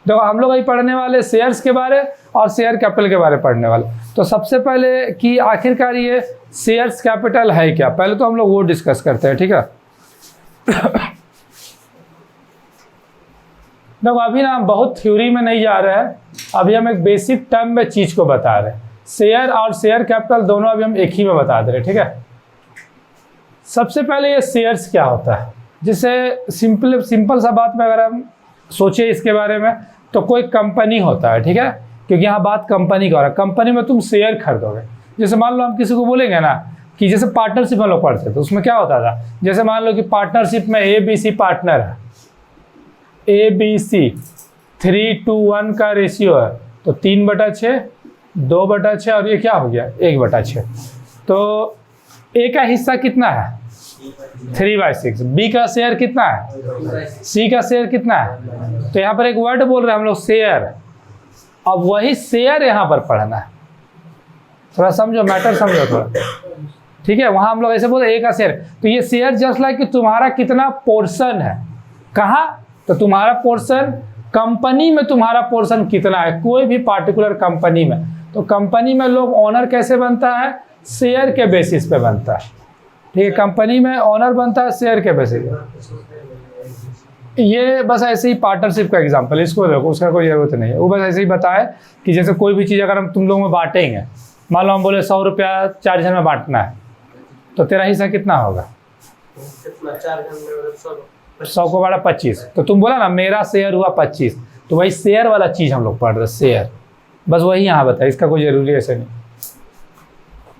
देखो हम लोग अभी पढ़ने वाले शेयर्स के बारे और शेयर कैपिटल के बारे में पढ़ने वाले। तो सबसे पहले कि आखिरकार ये शेयर्स कैपिटल है क्या, पहले तो हम लोग वो डिस्कस करते हैं, ठीक है। देखो अभी ना हम बहुत थ्योरी में नहीं जा रहे हैं, अभी हम एक बेसिक टर्म में चीज को बता रहे हैं। शेयर और शेयर कैपिटल दोनों अभी हम एक ही में बता दे रहे हैं, ठीक है। सबसे पहले ये शेयर्स क्या होता है, जिसे सिंपल सा बात में अगर हम सोचे इसके बारे में तो कोई कंपनी होता है, ठीक है, क्योंकि यहाँ बात कंपनी का हो रहा है। कंपनी में तुम शेयर खरीदोगे। जैसे मान लो हम किसी को बोलेंगे ना कि जैसे पार्टनरशिप में लोग पढ़ते थे तो उसमें क्या होता था, जैसे मान लो कि पार्टनरशिप में ABC पार्टनर है, ABC 3:1 का रेशियो है, तो 3/6, 2/6 और ये क्या हो गया 1/6। तो A का हिस्सा कितना है 3/6, B का शेयर कितना है, C का शेयर कितना है। तो यहाँ पर एक वर्ड बोल रहे हैं हम लोग शेयर, अब वही शेयर यहाँ पर पढ़ना है, थोड़ा समझो मैटर समझो थोड़ा, ठीक है। वहाँ हम लोग ऐसे बोलते A का शेयर, तो ये शेयर जस्ट लाइक कि तुम्हारा कितना पोर्शन है, कहाँ, तो तुम्हारा पोर्शन कंपनी में, तुम्हारा पोर्शन कितना है कोई भी पार्टिकुलर कंपनी में। तो कंपनी में लोग ओनर कैसे बनता है, शेयर के बेसिस पे बनता है, ठीक है। कंपनी में ओनर बनता है शेयर के बेसिस पे। ये बस ऐसे ही पार्टनरशिप का एग्जांपल, इसको देखो, उसका कोई ज़रूरत नहीं है, वो बस ऐसे ही बताए कि जैसे कोई भी चीज़ अगर हम तुम लोगों में बांटेंगे, मान लो हम बोले 100 रुपया 4 जन में बांटना है, तो तेरा हिस्सा कितना होगा 100 को बड़ा 25, तो तुम बोला ना मेरा शेयर हुआ 25, तो वही शेयर वाला चीज़ हम लोग पढ़ रहे, शेयर, बस वही यहाँ बताए, इसका कोई जरूरी ऐसे नहीं।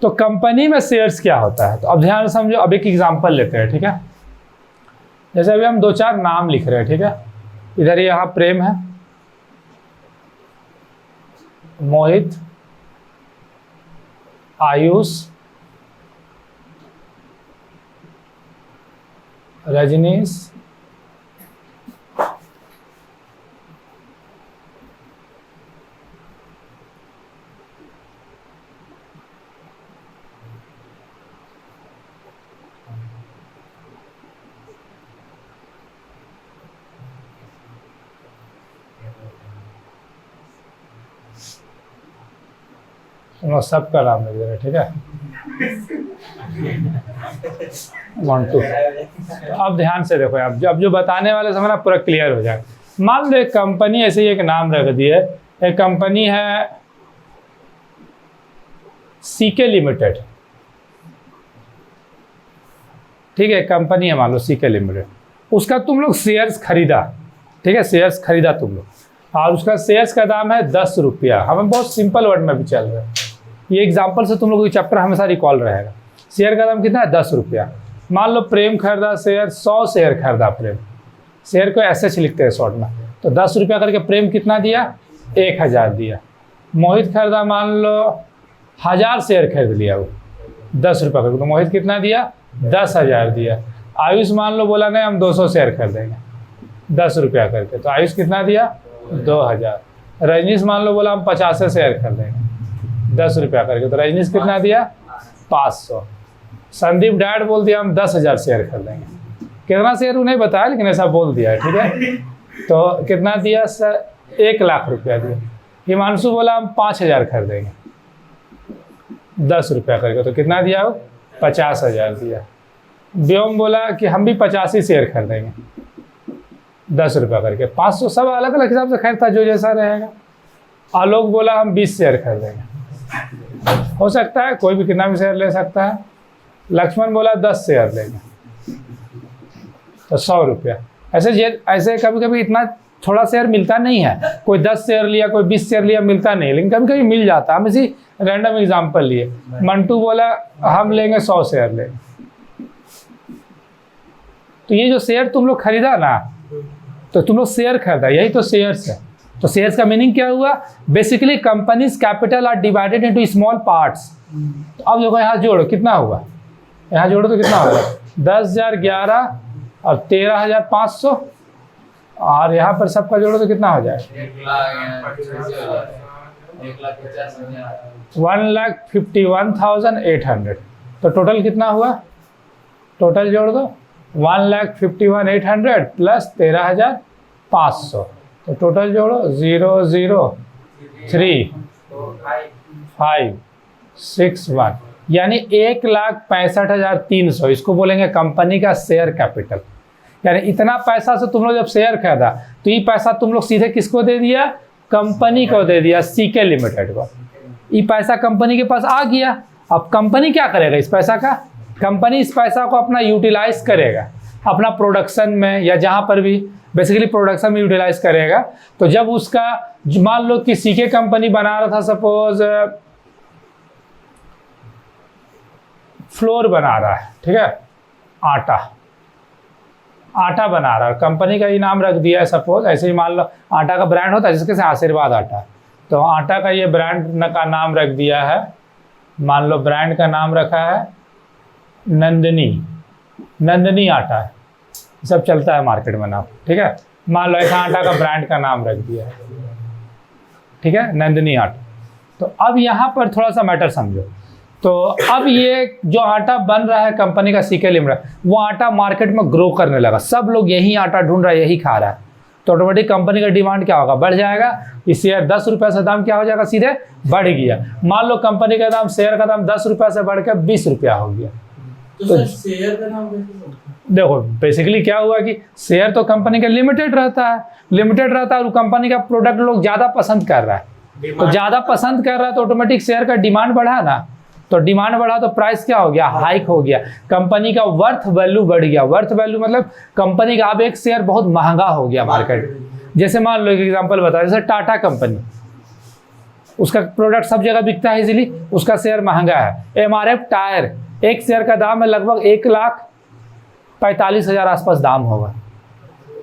तो कंपनी में शेयर्स क्या होता है, तो अब ध्यान से समझो। अब एक एग्जांपल लेते हैं, ठीक है। जैसे अभी हम 2-4 नाम लिख रहे हैं, ठीक है। इधर यहाँ प्रेम है, मोहित, आयुष, रजनीश, सबका नाम लिख दे रहे, ठीक है। 1 2। तो अब ध्यान से देखो, अब जो बताने वाले समय ना पूरा क्लियर हो जाए। मान लो एक कंपनी, ऐसे ही एक नाम रख दिए, एक कंपनी है CK लिमिटेड, ठीक है, कंपनी है मान लो CK लिमिटेड, उसका तुम लोग शेयर्स खरीदा, ठीक है, शेयर्स खरीदा तुम लोग, और उसका शेयर्स का दाम है 10 रुपया। हमें बहुत सिंपल वर्ड में भी चल रहा है, ये एग्जांपल से तुम लोग को चैप्टर हमेशा रिकॉल रहेगा। शेयर का दाम कितना है 10 रुपया। मान लो प्रेम खरीदा शेयर, 100 शेयर खरीदा प्रेम, शेयर को SH लिखते हैं शॉर्ट में, तो 10 रुपया करके प्रेम कितना दिया 1000 दिया। मोहित खरीदा मान लो 1000 शेयर खरीद लिया वो 10 रुपया करके, तो मोहित कितना दिया 10,000 दिया। आयुष मान लो बोला नहीं हम 200 शेयर खरीदेंगे 10 रुपया करके, तो आयुष कितना दिया 2000। रजनीश मान लो बोला हम 50 शेयर खरीदेंगे 10 रुपया करके, तो रजनीश कितना दिया 500। संदीप डैड बोल दिया हम 10,000 शेयर खरीदेंगे, कितना शेयर उन्हें बताया लेकिन ऐसा बोल दिया है, ठीक है। तो कितना दिया सर 1 लाख रुपया दिया। हिमांशु बोला हम 5,000 खरीदेंगे 10 रुपया करके, तो कितना दिया वो 50,000 दिया। व्योम बोला कि हम भी 85 शेयर खरीदेंगे 10 रुपया करके, 500, सब अलग अलग हिसाब से खरीदता जो जैसा रहेगा। आलोक बोला हम 20 शेयर खरीदेंगे, हो सकता है कोई भी कितना भी शेयर ले सकता है। लक्ष्मण बोला 10 शेयर लेंगे, तो 100 रुपया। ऐसे कभी कभी इतना थोड़ा शेयर मिलता नहीं है, कोई 10 शेयर लिया कोई 20 शेयर लिया मिलता नहीं, लेकिन कभी कभी मिल जाता है। हम इसी रैंडम एग्जांपल लिए, मंटू बोला हम लेंगे 100 शेयर लेंगे। तो ये जो शेयर तुम लोग खरीदा ना, तो तुम लोग शेयर खरीदा, यही तो शेयर्स है। तो शेयर्स का मीनिंग क्या हुआ, basically companies capital are divided into small parts. तो अब देखो यहाँ जोड़ो कितना हुआ, यहाँ जोड़ो तो कितना होगा 10,000, 11 और 13,500, और यहाँ पर सबका जोड़ो तो कितना हो जाए 1,51,800। तो टोटल कितना हुआ, टोटल जोड़ दो 1,51,800 प्लस 13,500, तो टोटल जोड़ो 003,561, यानी 1,65,300, इसको बोलेंगे कंपनी का शेयर कैपिटल। यानी इतना पैसा से तुम लोग जब शेयर खरीदा तो ये पैसा तुम लोग सीधे किसको दे दिया? कंपनी को दे दिया, सीके लिमिटेड को। ये पैसा कंपनी के पास आ गया। अब कंपनी क्या करेगा इस पैसा का? कंपनी इस पैसा को अपना यूटिलाइज करेगा अपना प्रोडक्शन में, या जहाँ पर भी बेसिकली प्रोडक्शन में यूटिलाइज करेगा। तो जब उसका मान लो कि सीके कंपनी बना रहा था, सपोज फ्लोर बना रहा है, ठीक है, आटा बना रहा है, कंपनी का ही नाम रख दिया है सपोज, ऐसे ही मान लो आटा का ब्रांड होता है जिसके से आशीर्वाद आटा, तो आटा का ये ब्रांड का नाम रख दिया है, मान लो ब्रांड का नाम रखा है नंदनी आटा है, सब चलता है मार्केट में नाम, ठीक है। मान लो ऐसा आटा का ब्रांड का नाम रख दिया है, ठीक है, नंदनी आटा। तो अब यहाँ पर थोड़ा सा मैटर समझो। तो अब ये जो आटा बन रहा है कंपनी का सीके लिमिटेड, वो आटा मार्केट में ग्रो करने लगा, सब लोग यही आटा ढूंढ रहा है, यही खा रहा है, तो ऑटोमेटिक कंपनी का डिमांड क्या होगा? बढ़ जाएगा। इस शेयर 10 रुपये से दाम क्या हो जाएगा? सीधे बढ़ गया। मान लो कंपनी का दाम, शेयर का दाम 10 रुपये से बढ़ के 20 रुपया हो गया। तो शेयर का नाम देखो बेसिकली क्या हुआ कि शेयर तो कंपनी का लिमिटेड रहता है और कंपनी का प्रोडक्ट लोग ज़्यादा पसंद कर रहा है, तो ज़्यादा पसंद कर रहा है तो ऑटोमेटिक शेयर का डिमांड बढ़ा ना, तो डिमांड बढ़ा तो प्राइस क्या हो गया? हाइक हो गया, कंपनी का वर्थ वैल्यू बढ़ गया। वर्थ वैल्यू मतलब कंपनी का अब एक शेयर बहुत महंगा हो गया मार्केट। जैसे मान लो एक एग्जांपल बता, जैसे टाटा कंपनी, उसका प्रोडक्ट सब जगह बिकता है इजीली, उसका शेयर महंगा है। MRF टायर, एक शेयर का दाम है लगभग 1,45,000 आसपास दाम होगा।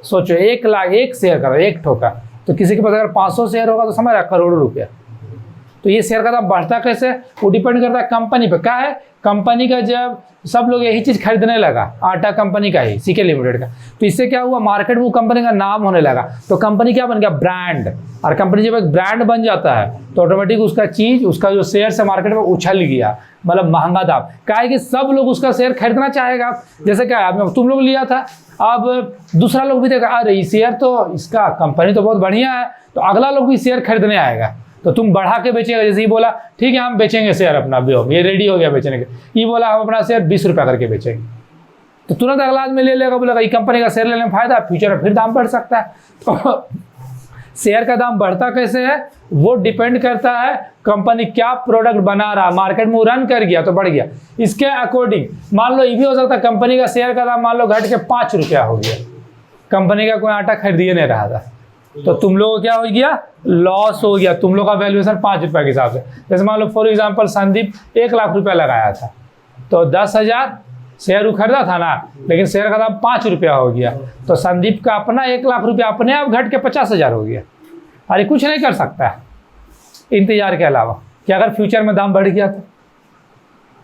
सोचो 1 लाख एक शेयर का, एक ठोका, तो किसी के पास अगर 500 शेयर होगा तो समझ रहा करोड़ों रुपया। तो ये शेयर का दाम बढ़ता कैसे? वो डिपेंड करता है कंपनी पे। क्या है? कंपनी का जब सब लोग यही चीज़ खरीदने लगा, आटा कंपनी का ही, सीके लिमिटेड का, तो इससे क्या हुआ? मार्केट में वो कंपनी का नाम होने लगा, तो कंपनी क्या बन गया? ब्रांड। और कंपनी जब एक ब्रांड बन जाता है तो ऑटोमेटिक उसका चीज़, उसका जो शेयर से मार्केट में उछल गया, मतलब महंगा दाम। क्या है कि सब लोग उसका शेयर खरीदना चाहेगा। जैसे क्या है, तुम लोग लिया था, अब दूसरा लोग भी देखा, अरे शेयर तो इसका कंपनी तो बहुत बढ़िया है, तो अगला लोग भी शेयर खरीदने आएगा, तो तुम बढ़ा के बेचेगा। जैसे ही बोला ठीक है हम बेचेंगे शेयर अपना, ये रेडी हो गया बेचने के, ये बोला हम अपना शेयर 20 रुपया करके बेचेंगे, तो तुरंत अगला आदमी ले लेगा, बोलेगा ये कंपनी का शेयर लेने में फायदा, फ्यूचर में फिर दाम बढ़ सकता है। तो शेयर का दाम बढ़ता कैसे है? वो डिपेंड करता है कंपनी क्या प्रोडक्ट बना रहा, मार्केट में रन कर गया तो बढ़ गया। इसके अकॉर्डिंग मान लो ये भी हो सकता है कंपनी का शेयर का दाम मान लो घट के 5 रुपया हो गया, कंपनी का कोई आटा खरीदिए नहीं रहा था, तो तुम लोगों को क्या हो गया? लॉस हो गया। तुम लोग का वैल्यूएशन 5 रुपये के हिसाब से। जैसे मान लो फॉर एग्जांपल संदीप 1 लाख रुपया लगाया था, तो 10,000 शेयर खरीदा था ना, लेकिन शेयर का दाम 5 रुपया हो गया, तो संदीप का अपना 1 लाख रुपया अपने आप घट के 50,000 हो गया। अरे कुछ नहीं कर सकता है इंतजार के अलावा, कि अगर फ्यूचर में दाम बढ़ गया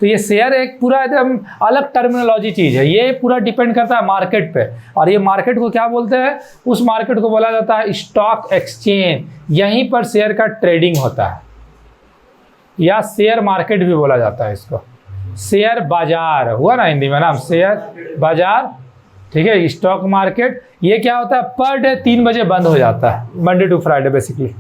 तो ये शेयर एक पूरा एकदम अलग टर्मिनोलॉजी चीज़ है। ये पूरा डिपेंड करता है मार्केट पे, और ये मार्केट को क्या बोलते हैं? उस मार्केट को बोला जाता है स्टॉक एक्सचेंज। यहीं पर शेयर का ट्रेडिंग होता है, या शेयर मार्केट भी बोला जाता है इसको। शेयर बाजार हुआ ना हिंदी में नाम, शेयर बाजार, ठीक है। स्टॉक मार्केट ये क्या होता है? पर डे 3 बजे बंद हो जाता है, मंडे टू फ्राइडे बेसिकली,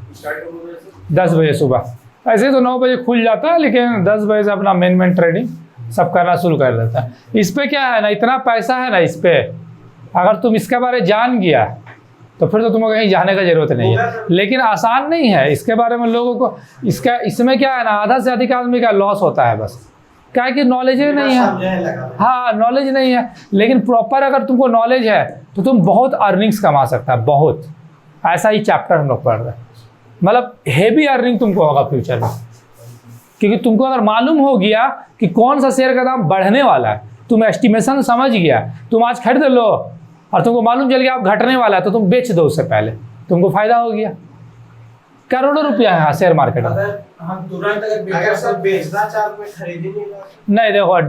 10 बजे सुबह। ऐसे तो 9 बजे खुल जाता है, लेकिन 10 बजे से अपना मेन ट्रेडिंग सब करना शुरू कर देता है। इस पर क्या है ना, इतना पैसा है ना इस पर, अगर तुम इसके बारे में जान गया तो फिर तो तुम्हें कहीं जाने का जरूरत नहीं है। लेकिन आसान नहीं है इसके बारे में लोगों को, इसमें क्या है ना, आधा से अधिक आदमी का लॉस होता है बस, क्या है कि नॉलेज ही नहीं है। हाँ नॉलेज नहीं है, लेकिन प्रॉपर अगर तुमको नॉलेज है तो तुम बहुत अर्निंग्स कमा सकता है, बहुत। ऐसा ही चैप्टर हम लोग पढ़ रहे हैं, मतलब हेवी अर्निंग तुमको होगा फ्यूचर में, क्योंकि तुमको अगर मालूम हो गया कि कौन सा शेयर का दाम बढ़ने वाला है, तुम एस्टिमेशन समझ गया, तुम आज खरीद लो और तुमको मालूम चल गया अब घटने वाला है, तो तुम बेच दो उससे पहले, तुमको फायदा हो गया। करोड़ों रुपया है शेयर मार्केट में। हम तुरंत अगर बेचना चाहते हैं खरीद ही नहीं देखो,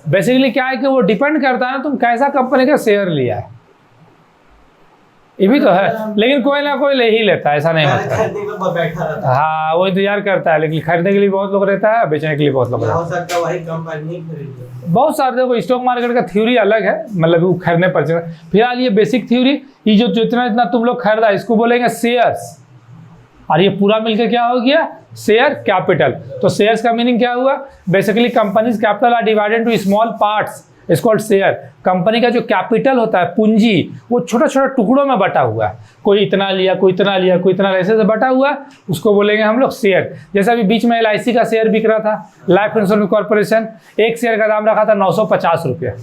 बेसिकली क्या है कि वो डिपेंड करता है ना तुम कैसा कंपनी का शेयर लिया है। ये भी तो है, लेकिन कोई ना कोई ले ही लेता है, ऐसा नहीं होता। खरीदने पे बैठा रहता है। हाँ वो इंतजार करता है, लेकिन खरीदने के लिए बहुत लोग रहता है, बेचने के लिए बहुत लोग रहता हो सकता है वही कंपनी खरीदे। है। बहुत सारे देखो स्टॉक मार्केट का थ्योरी अलग है, मतलब वो खरीदने पर। फिलहाल ये बेसिक थ्योरी, ये जो जितना जितना तुम लोग खरीदा इसको बोलेंगे शेयर्स, और ये पूरा मिलकर क्या हो गया, शेयर कैपिटल। तो शेयर्स का मीनिंग क्या हुआ, basically companies capital are divided to small parts, it's called share. Company का जो कैपिटल होता है, पूंजी, वो छोटा छोटा टुकड़ों में बटा हुआ है, कोई इतना लिया, कोई इतना लिया, कोई इतना, ऐसे से बटा हुआ, उसको बोलेंगे हम लोग शेयर। जैसे अभी बीच में LIC का शेयर बिक रहा था, लाइफ इंश्योरेंस कॉर्पोरेशन, एक शेयर का दाम रखा था 950 रुपये,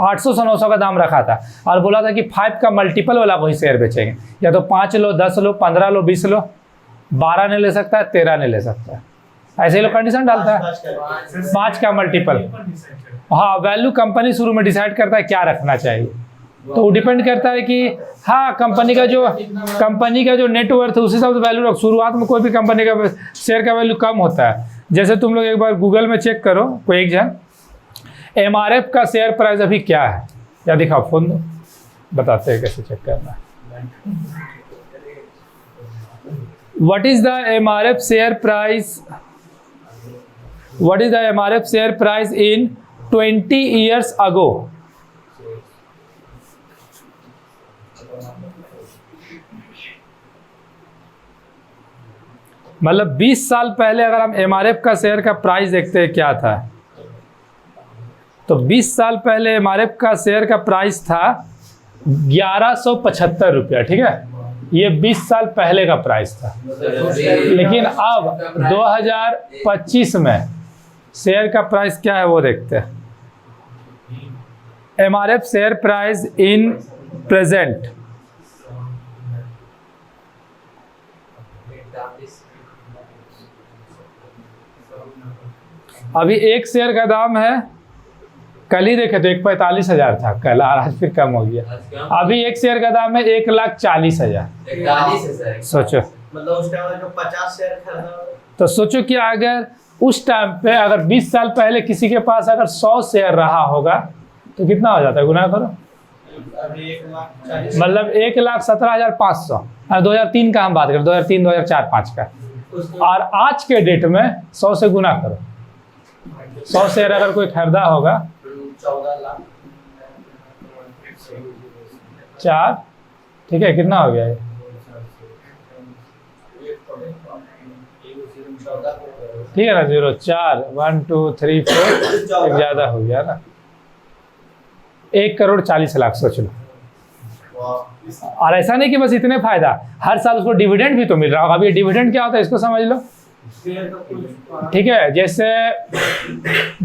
800 से 900 का दाम रखा था, और बोला था कि 5 का मल्टीपल वाला कोई शेयर बेचेंगे, या तो 5 लो, 10 लो, 15 लो, 20 लो, 12 नहीं ले सकता है, 13 नहीं ले सकता है, ऐसे ही लोग कंडीशन डालता है। 5 का मल्टीपल, हाँ वैल्यू कंपनी शुरू में डिसाइड करता है क्या रखना चाहिए, तो वो डिपेंड करता है कि हाँ कंपनी का जो नेटवर्थ है उस हिसाब से वैल्यू रख। शुरुआत में कोई भी कंपनी का शेयर का वैल्यू कम होता है, जैसे तुम लोग एक बार गूगल में चेक करो, कोई एक जन MRF का शेयर प्राइस अभी क्या है, या दिखाओ फोन दो, बताते हैं कैसे चेक करना है। What is the MRF share price, what is the MRF share price in 20 years ago? मतलब 20 साल पहले अगर हम MRF का शेयर का प्राइस देखते हैं क्या था, तो 20 साल पहले MRF का शेयर का प्राइस था 1175 रुपया, ठीक है, ये 20 साल पहले का प्राइस था। लेकिन अब 2025 में शेयर का प्राइस क्या है वो देखते हैं। MRF share price in present, अभी एक शेयर का दाम है, कल ही देखे तो 145,000 था कल, और आज फिर कम हो गया। अभी एक शेयर का दाम है 1,40,000। सोचो, मतलब उस टाइम जो 50 शेयर खरीदा, तो सोचो कि अगर उस टाइम पे अगर 20 साल पहले किसी के पास अगर 100 शेयर रहा होगा तो कितना हो जाता है, गुना करो, अभी 1,40,000, मतलब 1,17,500। 2003 का हम बात करें, 2003, 2004, 5 का, और आज के डेट में 100 से गुना करो। 100 शेयर अगर कोई खरीदा होगा 14 लाख 4, ठीक है, कितना हो गया ये, ठीक है ना, 0, 4, 1, 2, 3, 4, ज्यादा हो गया ना, 1,40,00,000, सोच लो। और ऐसा नहीं कि बस इतने फायदा, हर साल उसको डिविडेंड भी तो मिल रहा होगा। अभी डिविडेंड क्या होता है इसको समझ लो, ठीक है, जैसे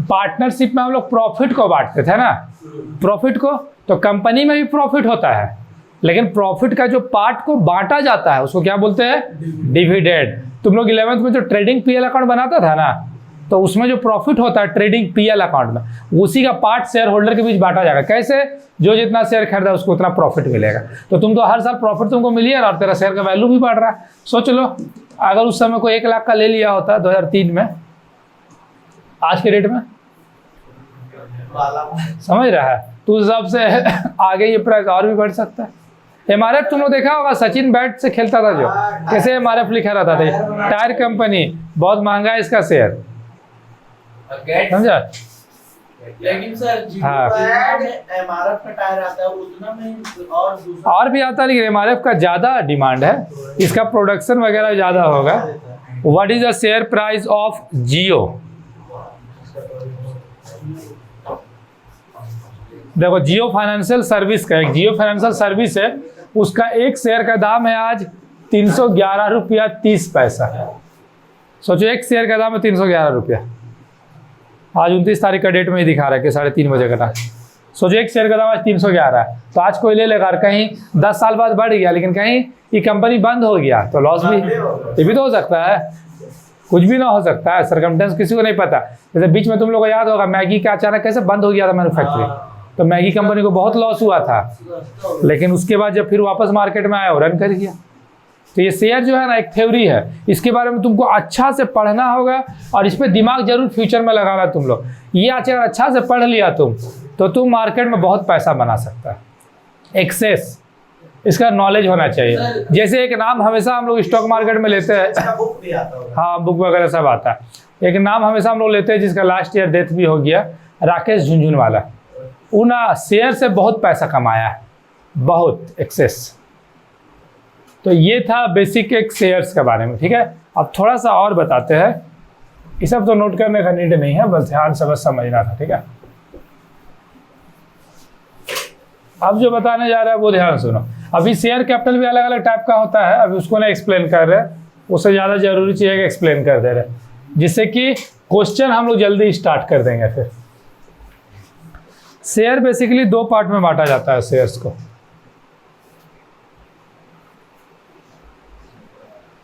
पार्टनरशिप में हम लोग प्रॉफिट को बांटते थे ना, प्रॉफिट को, तो कंपनी में भी प्रॉफिट होता है, लेकिन प्रॉफिट का जो पार्ट को बांटा जाता है उसको क्या बोलते हैं, डिविडेंड। तुम लोग 11th में जो ट्रेडिंग PL अकाउंट बनाता था ना, तो उसमें जो प्रॉफिट होता है ट्रेडिंग PL अकाउंट में, उसी का पार्ट शेयर होल्डर के बीच बांटा जाएगा। कैसे, जो जितना शेयर खरीदा उसको उतना प्रॉफिट मिलेगा। तो तुम तो हर साल प्रॉफिट तुमको मिली है, और तेरा शेयर का वैल्यू भी बढ़ रहा है। सोच लो अगर उस समय कोई 1 लाख का ले लिया होता 2003 में, आज के डेट में समझ रहा है, तो उस हिसाब से आगे ये प्राइस और भी बढ़ सकता है। MRF तुम लोग देखा होगा, सचिन बैट से खेलता था जो, कैसे MRF लिखा रहता था, टायर कंपनी, बहुत महंगा है इसका शेयर, समझा। लेकिन सर हाँ। MRF का टायर आता है उतना में और दूसरा और भी आता है, लेकिन MRF का ज़्यादा डिमांड है, इसका प्रोडक्शन वगैरह ज़्यादा होगा। What is the share price of Jio, देखो जियो फाइनेंशियल सर्विस का, एक जियो फाइनेंशियल सर्विस है, उसका एक शेयर का दाम है आज 311 रुपया 30 पैसा। सोचो एक शेयर का दाम है 311 रुपया, आज 29 तारीख का डेट में ही दिखा रहा है कि 3:30 बजे का टाइम। सोचो एक शेयर का दाम आज 311 है, तो आज कोई ले लेगा, कहीं 10 साल बाद बढ़ गया, लेकिन कहीं ये कंपनी बंद हो गया तो लॉस भी, ये भी तो हो सकता है, कुछ भी ना हो सकता है, सरकमस्टेंस किसी को नहीं पता। जैसे बीच में तुम लोगों को याद होगा मैगी का अचानक कैसे बंद हो गया था मैन्युफैक्चरिंग, तो मैगी कंपनी को बहुत लॉस हुआ था, लेकिन उसके बाद जब फिर वापस मार्केट में आया और रन कर गया। तो ये शेयर जो है ना एक थ्योरी है, इसके बारे में तुमको अच्छा से पढ़ना होगा, और इस पर दिमाग जरूर फ्यूचर में लगाना तुम लोग। ये अगर अच्छा से पढ़ लिया तुम, तो तुम मार्केट में बहुत पैसा बना सकता है। एक्सेस इसका नॉलेज होना चाहिए। जैसे एक नाम हमेशा हम लोग स्टॉक मार्केट में लेते हैं, इसका बुक भी आता होगा। हाँ बुक वगैरह सब आता है। एक नाम हमेशा हम लोग लेते हैं जिसका लास्ट ईयर डेथ भी हो गया, राकेश झुनझुनवाला। उन शेयर से बहुत पैसा कमाया है, बहुत एक्सेस। तो ये था बेसिक एक शेयर्स के बारे में, ठीक है। अब थोड़ा सा और बताते हैं, ये सब तो नोट करने का नीड नहीं है, बस ध्यान से बस समझना था, ठीक है। अब जो बताने जा रहा है वो ध्यान सुनो। अभी शेयर कैपिटल भी अलग अलग टाइप का होता है, अभी उसको ना एक्सप्लेन कर रहे हैं, उससे ज़्यादा जरूरी चीज़ है कि एक्सप्लेन कर दे रहे हैं, जिससे कि क्वेश्चन हम लोग जल्दी स्टार्ट कर देंगे। फिर शेयर बेसिकली दो पार्ट में बांटा जाता है शेयर्स को।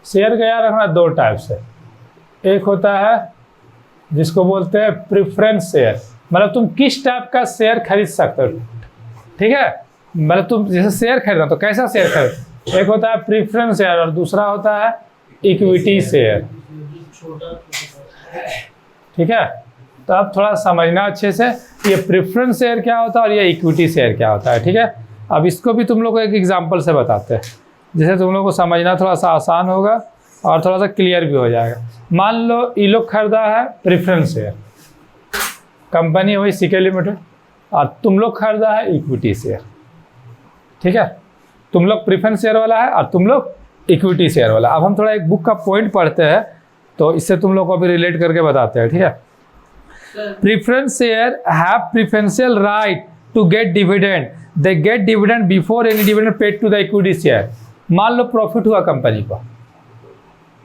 शेयर का याद रखना दो टाइप से, एक होता है जिसको बोलते हैं प्रेफरेंस शेयर, मतलब तुम किस टाइप का शेयर खरीद सकते हो, ठीक है। मतलब तुम जैसे शेयर खरीदना तो कैसा शेयर खरीद, एक होता है प्रेफरेंस शेयर और दूसरा होता है इक्विटी शेयर, ठीक है। तो अब थोड़ा समझना अच्छे से, ये प्रेफरेंस शेयर क्या होता है और ये इक्विटी शेयर क्या होता है, ठीक है। अब इसको भी तुम लोग को एक एग्जांपल से बताते हैं, जिससे तुम लोग को समझना थोड़ा सा आसान होगा और थोड़ा सा क्लियर भी हो जाएगा। मान लो ये लोग खरीदा है प्रेफरेंस शेयर, कंपनी हुई सीके लिमिटेड, और तुम लोग खरीदा है इक्विटी शेयर, ठीक है। तुम लोग प्रेफरेंस शेयर वाला है और तुम लोग इक्विटी शेयर वाला। अब हम थोड़ा एक बुक का पॉइंट पढ़ते हैं, तो इससे तुम लोग को अभी रिलेट करके बताते हैं, ठीक है। Preference share have preferential right to get dividend, they get dividend before any dividend paid to the equity share. मान लो प्रॉफिट हुआ कंपनी को,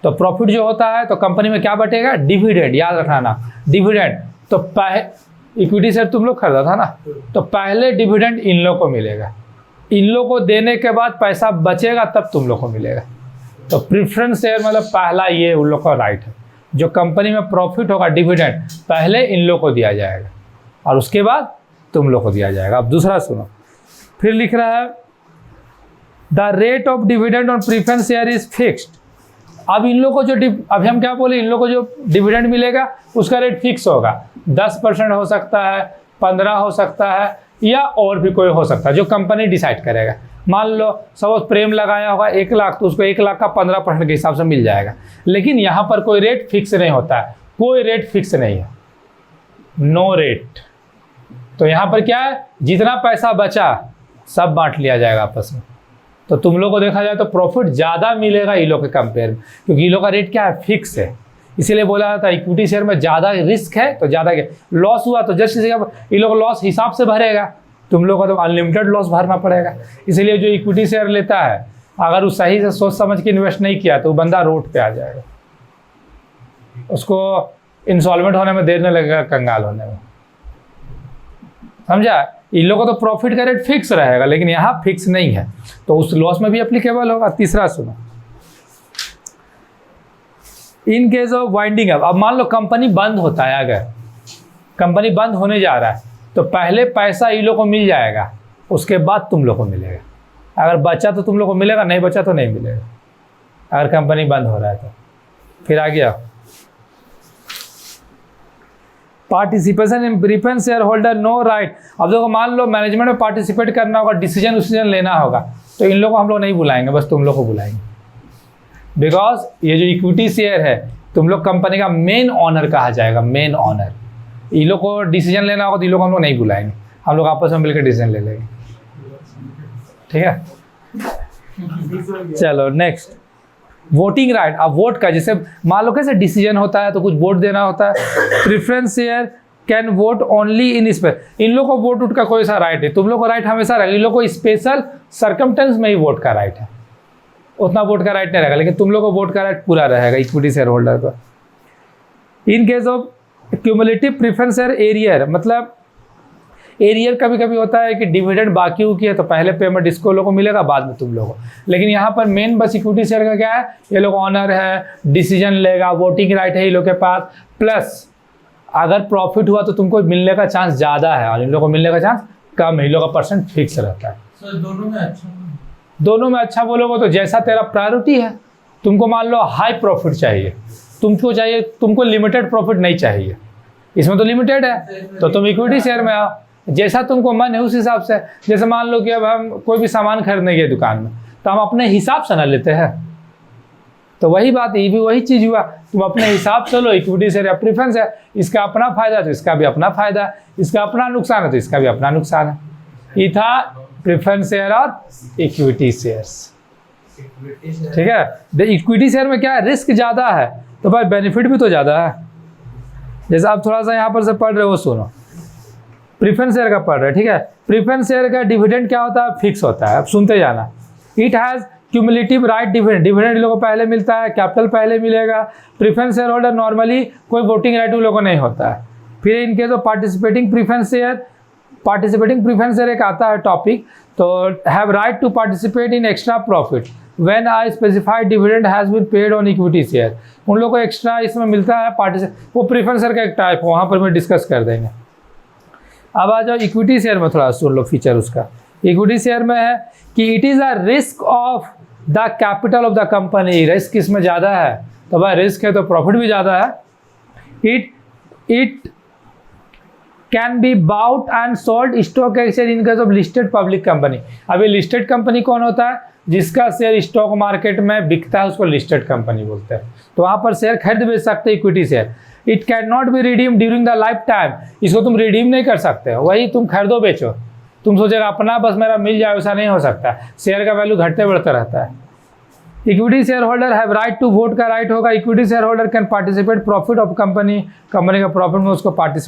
तो प्रॉफिट जो होता है तो कंपनी में क्या बटेगा, डिविडेंड, याद रखना ना, डिविडेंड। तो इक्विटी शेयर तुम लोग खरीदा था ना, तो पहले डिविडेंड इन लोग को मिलेगा, इन लोग को देने के बाद पैसा बचेगा तब तुम लोग को मिलेगा। तो प्रेफरेंस शेयर मतलब पहला ये उन लोग का राइट है, जो कंपनी में प्रॉफिट होगा डिविडेंड पहले इन लोग को दिया जाएगा और उसके बाद तुम लोग को दिया जाएगा। अब दूसरा सुनो, फिर लिख रहा है the rate of dividend on preference share is fixed. अब इन लोग को जो अभी हम क्या बोले, इन लोग को जो डिविडेंड मिलेगा उसका रेट फिक्स होगा, 10% हो सकता है, 15 हो सकता है, या और भी कोई हो सकता है, जो कंपनी डिसाइड करेगा। मान लो सपोज प्रेम लगाया होगा 1 लाख, तो उसको 1 लाख का 15% के हिसाब से मिल जाएगा। लेकिन यहाँ पर कोई रेट फिक्स नहीं होता है, कोई रेट फिक्स नहीं है, नो रेट। तो यहाँ पर क्या है, जितना पैसा बचा सब बांट लिया जाएगा आपस में। तो तुम लोग को देखा जाए तो प्रॉफिट ज़्यादा मिलेगा ई लोग के कंपेयर में, क्योंकि ई लोग का रेट क्या है, फिक्स है। इसीलिए बोला जाता है इक्विटी शेयर में ज़्यादा रिस्क है, तो ज़्यादा लॉस हुआ तो जस्ट ये लोग लॉस हिसाब से भरेगा, तुम लोग को तो अनलिमिटेड लॉस भरना पड़ेगा। इसलिए जो इक्विटी शेयर लेता है, अगर वो सही से सोच समझ के इन्वेस्ट नहीं किया तो वो बंदा रोड पे आ जाएगा, उसको इंसॉल्वेंट होने में देर नहीं लगेगा, कंगाल होने में, समझा। इन लोगों को तो प्रॉफिट का रेट फिक्स रहेगा, लेकिन यहाँ फिक्स नहीं है, तो उस लॉस में भी एप्लीकेबल होगा। तीसरा सुनो, इन केस ऑफ वाइंडिंग अप। अब मान लो कंपनी बंद होता है, अगर कंपनी बंद होने जा रहा है तो पहले पैसा इन लोग को मिल जाएगा, उसके बाद तुम लोग को मिलेगा। अगर बचा तो तुम लोग को मिलेगा, नहीं बचा तो नहीं मिलेगा, अगर कंपनी बंद हो रहा है तो। फिर आ गया participation in preference share holder no right. अब देखो मान लो मैनेजमेंट में पार्टिसिपेट करना होगा, डिसीजन लेना होगा, तो इन लोग को हम लोग नहीं बुलाएंगे, बस तुम लोग को बुलाएंगे, बिकॉज ये जो इक्विटी शेयर है तुम लोग कंपनी का मेन ऑनर कहा जाएगा, मेन ऑनर। इन लोग को डिसीजन लेना होगा तो इन लोग हम लोग नहीं बुलाएंगे, हम लोग आपस में मिलकर डिसीजन ले लेंगे, ठीक है। चलो नेक्स्ट, वोटिंग राइट। अब वोट का, जैसे मान लो कैसे डिसीजन होता है तो कुछ वोट देना होता है, preference share can vote only in special. इन लोग को वोट उठ का कोई सा राइट है, तुम लोग को राइट हमेशा रहेगा, इन लोग को स्पेशल सर्कमटेंस में ही वोट का राइट है, उतना वोट का राइट नहीं रहेगा, लेकिन तुम लोग को वोट का राइट पूरा रहेगा इक्विटी शेयर होल्डर का। इन case of cumulative preference share arrear, मतलब एरियर कभी कभी होता है कि डिविडेंड बाकी हो है तो पहले पेमेंट इसको लोगों को मिलेगा, बाद में तुम लोगों को। लेकिन यहाँ पर मेन बस इक्विटी शेयर का क्या है, ये लोग ऑनर है, डिसीजन लेगा, वोटिंग राइट है ये लोग के पास, प्लस अगर प्रॉफिट हुआ तो तुमको मिलने का चांस ज़्यादा है और इन लोगों को मिलने का चांस कम है, इन लोग का परसेंट फिक्स रहता है। सर दोनों में अच्छा बोलोगे तो जैसा तेरा प्रायोरिटी है, तुमको मान लो हाई प्रॉफिट चाहिए, तुमको लिमिटेड प्रॉफिट नहीं चाहिए, इसमें तो लिमिटेड है तो तुम इक्विटी शेयर में आओ, जैसा तुमको मन है उस हिसाब से। जैसे मान लो कि अब हम कोई भी सामान खरीदने गए दुकान में, तो हम अपने हिसाब से ना लेते हैं। तो वही बात, ये भी वही चीज़ हुआ, तुम अपने हिसाब से लो। इक्विटी शेयर या प्रेफरेंस है, इसका अपना फायदा तो इसका भी अपना फायदा है, इसका अपना नुकसान है तो इसका भी अपना नुकसान है। ये था प्रेफरेंस शेयर और इक्विटी शेयर्स, ठीक है। इक्विटी शेयर में क्या है, रिस्क ज़्यादा है तो भाई बेनिफिट भी तो ज़्यादा है। जैसे आप थोड़ा सा यहाँ पर से पढ़ रहे हो, सुनो, प्रेफरेंस शेयर का पढ़ रहे, ठीक है। प्रेफरेंस शेयर का डिविडेंड क्या होता है, फिक्स होता है, अब सुनते जाना। It has cumulative right dividend, dividend लोगों को पहले मिलता है, कैपिटल पहले मिलेगा। प्रेफरेंस शेयर होल्डर नॉर्मली कोई वोटिंग राइट उन लोगों को नहीं होता है। फिर इनके जो पार्टिसिपेटिंग प्रेफरेंस शेयर एक आता है टॉपिक, तो have right to participate in extra profit when I specified dividend has been paid on equity share. उन लोगों को एक्स्ट्रा इसमें मिलता है वो प्रेफरेंस शेयर का एक टाइप, वहाँ पर मैं डिस्कस कर देंगे। अब आ जाओ इक्विटी शेयर में, थोड़ा सुन लो फीचर उसका। इक्विटी शेयर में है कि it is a risk of the capital of the company. Risk इसमें ज़्यादा है, तो भाई रिस्क है तो प्रॉफिट भी ज़्यादा है। It can be bought and sold stock exchange in case of listed public company. अभी लिस्टेड कंपनी कौन होता है, जिसका शेयर स्टॉक मार्केट में बिकता है उसको लिस्टेड कंपनी बोलते हैं। तो वहाँ पर शेयर खरीद बेच सकते हैं equity share. It can not be redeem during the life time, इसको तुम रिडीम नहीं कर सकते हो, वही तुम खरीदो बेचो। तुम सोचेगा अपना बस मेरा मिल जाए, वैसा नहीं हो सकता, शेयर का वैल्यू घटते बढ़ता रहता है। Equity share holder have right to vote का राइट होगा। Equity share holder can participate profit of company का प्रॉफिट में उसको पार्टिसिपेट